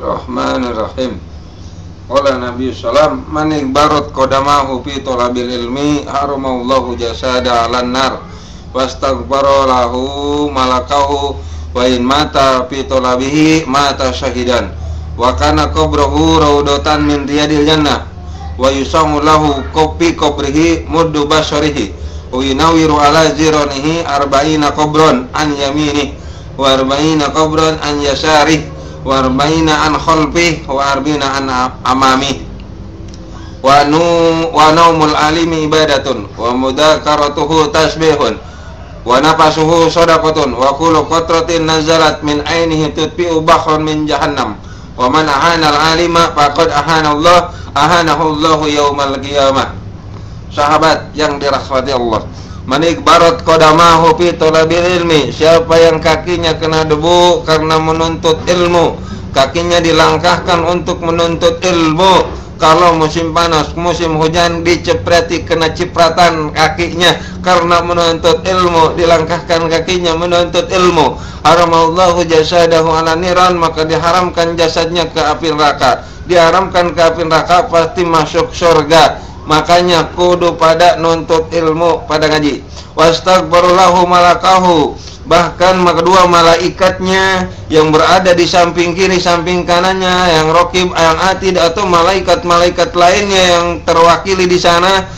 Bismillahirrahmanirrahim. Qala Nabi sallam man igbarat qadamahu fi talabil ilmi haramallahu jasada 'alan nar wastaghfara lahu malakahu wa in mata fi talabihi mata syahidan wa kana qabrahu raudatan min riyadil jannah wa yusamu lahu kopi qabrihi muddu basarihi wa yunawiru ala ziranihi arba'ina qabran an yaminihi wa arba'ina qabran an yasarihi wa arba'ina an khalfihi wa arba'ina an amamihi wa naumul alimi ibadatun wa mudzakaratuhu tasbihun wa nafasuhu shadaqatun wa kullu qatratin nazalat min ainihi tutfi'u bahran min jahannam wa man ahana al-alima faqad ahanahu Allah yaumal qiyamah. Sahabat yang dirahmati Allah, man igbarat qadamahu fi talabil ilmi, siapa yang kakinya kena debu karena menuntut ilmu, kakinya dilangkahkan untuk menuntut ilmu. Kalau musim panas, musim hujan, dicepreti kena cipratan kakinya karena menuntut ilmu, dilangkahkan kakinya menuntut ilmu. Haramallahu jasadahu 'ala niran, maka diharamkan jasadnya ke api neraka. Diharamkan ke api neraka, pasti masuk surga. Makanya kudu pada nuntut ilmu, pada ngaji. Wastaghfirullahu malakahu, bahkan kedua malaikatnya yang berada di samping kiri, samping kanannya, yang raqib, yang atid, atau malaikat-malaikat lainnya yang terwakili di sana,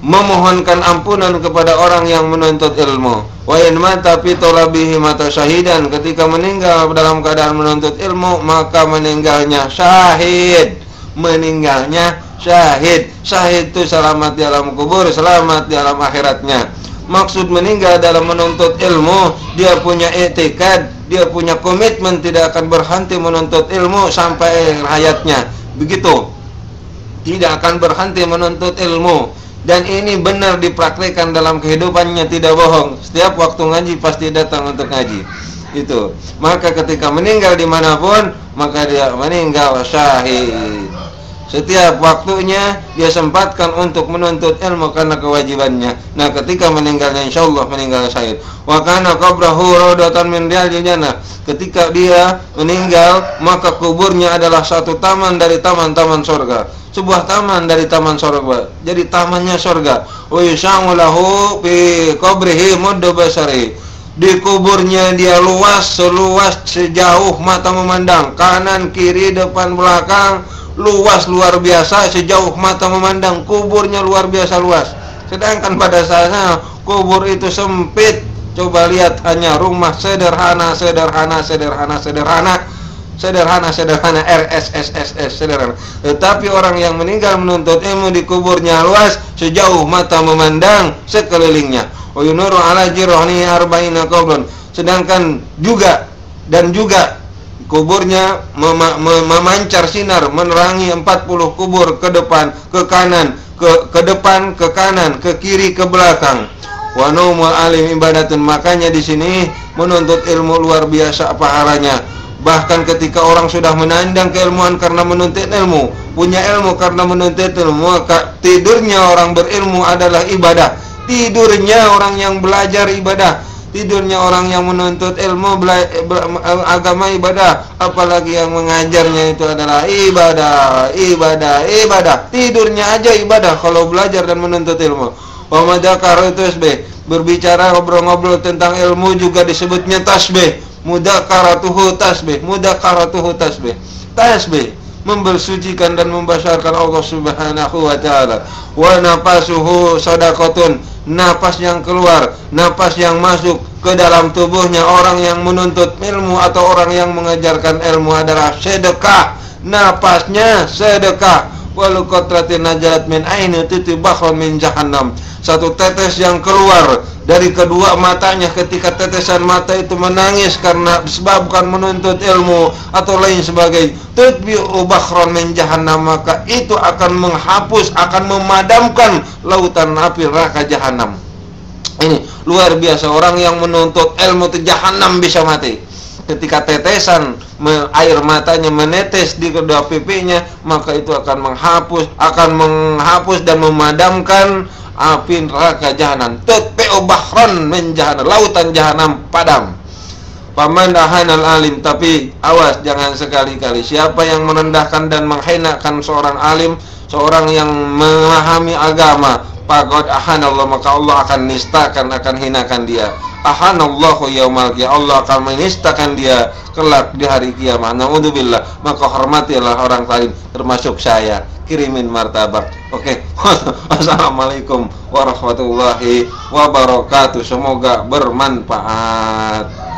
memohonkan ampunan kepada orang yang menuntut ilmu. Wa in mata fi talabihi mata syahidan, ketika meninggal dalam keadaan menuntut ilmu, maka meninggalnya syahid. Meninggalnya syahid. Syahid itu selamat di alam kubur, selamat di alam akhiratnya. Maksud meninggal dalam menuntut ilmu, dia punya i'tikad, dia punya komitmen tidak akan berhenti menuntut ilmu sampai hayatnya. Begitu, tidak akan berhenti menuntut ilmu. Dan ini benar dipraktikkan dalam kehidupannya, tidak bohong. Setiap waktu ngaji pasti datang untuk ngaji. Itu. Maka ketika meninggal dimanapun, maka dia meninggal syahid. Setiap waktunya dia sempatkan untuk menuntut ilmu karena kewajibannya. Nah, ketika meninggalnya insyaallah meninggal syahid. Wa kana qabrahu raudatan min riyadil jannah. Ketika dia meninggal, maka kuburnya adalah satu taman dari taman-taman surga. Sebuah taman dari taman surga. Jadi tamannya surga. Wa yusamu lahu fi qabrihi muddu basari. Di kuburnya dia luas, seluas sejauh mata memandang, kanan, kiri, depan, belakang. Luas luar biasa, sejauh mata memandang, kuburnya luar biasa luas. Sedangkan pada saatnya kubur itu sempit. Coba lihat, hanya rumah sederhana RSSSS sederhana. Tetapi orang yang meninggal menuntut ilmu di kuburnya luas, sejauh mata memandang sekelilingnya. Wa yunuru ala jirani arba'ina qabran. Sedangkan juga kuburnya memancar sinar, menerangi 40 kubur ke depan, ke kanan, ke depan, ke kanan, ke kiri, ke belakang. Wa naumul alim ibadatun, makanya di sini menuntut ilmu luar biasa pahalanya. Bahkan ketika orang sudah menandang keilmuan karena menuntut ilmu, punya ilmu karena menuntut ilmu, maka tidurnya orang berilmu adalah ibadah. Tidurnya orang yang belajar ibadah. Tidurnya orang yang menuntut ilmu agama ibadah, apalagi yang mengajarnya itu adalah ibadah. Tidurnya aja ibadah kalau belajar dan menuntut ilmu. Wa madzakar tasbih, berbicara ngobrol-ngobrol tentang ilmu juga disebutnya tasbih. Mudzakaratuhu tasbih. Tasbih membersucikan dan membesarkan Allah Subhanahu wa taala. Wa nafasuhu shadaqatun, napas yang keluar, napas yang masuk ke dalam tubuhnya orang yang menuntut ilmu atau orang yang mengajarkan ilmu adalah sedekah. Napasnya sedekah. Walau qatratin najalat min aini tutibahun min jahannam. Satu tetes yang keluar dari kedua matanya ketika tetesan mata itu menangis karena disebabkan menuntut ilmu atau lain sebagainya, tutbi'u bahran min jahannam, maka itu akan menghapus, akan memadamkan lautan api neraka jahannam. Ini luar biasa, orang yang menuntut ilmu itu jahannam bisa mati. Ketika tetesan air matanya menetes di kedua pipinya, maka itu akan menghapus dan memadamkan api neraka jahanam. Tutbi'u bahran min jahannam, lautan jahanam padam. Paman ahanal alim, tapi awas jangan sekali-kali siapa yang merendahkan dan menghinakan seorang alim, seorang yang memahami agama, faqad ahanallah, maka Allah akan nistakan, akan hinakan dia. Ahanallahu yaumal qiyamah, Allah akan menistakan dia kelak di hari kiamat. Naudzubillah. Maka hormatilah orang lain, termasuk saya. Kirimin martabak. Oke. Wassalamualaikum warahmatullahi wabarakatuh. Semoga bermanfaat.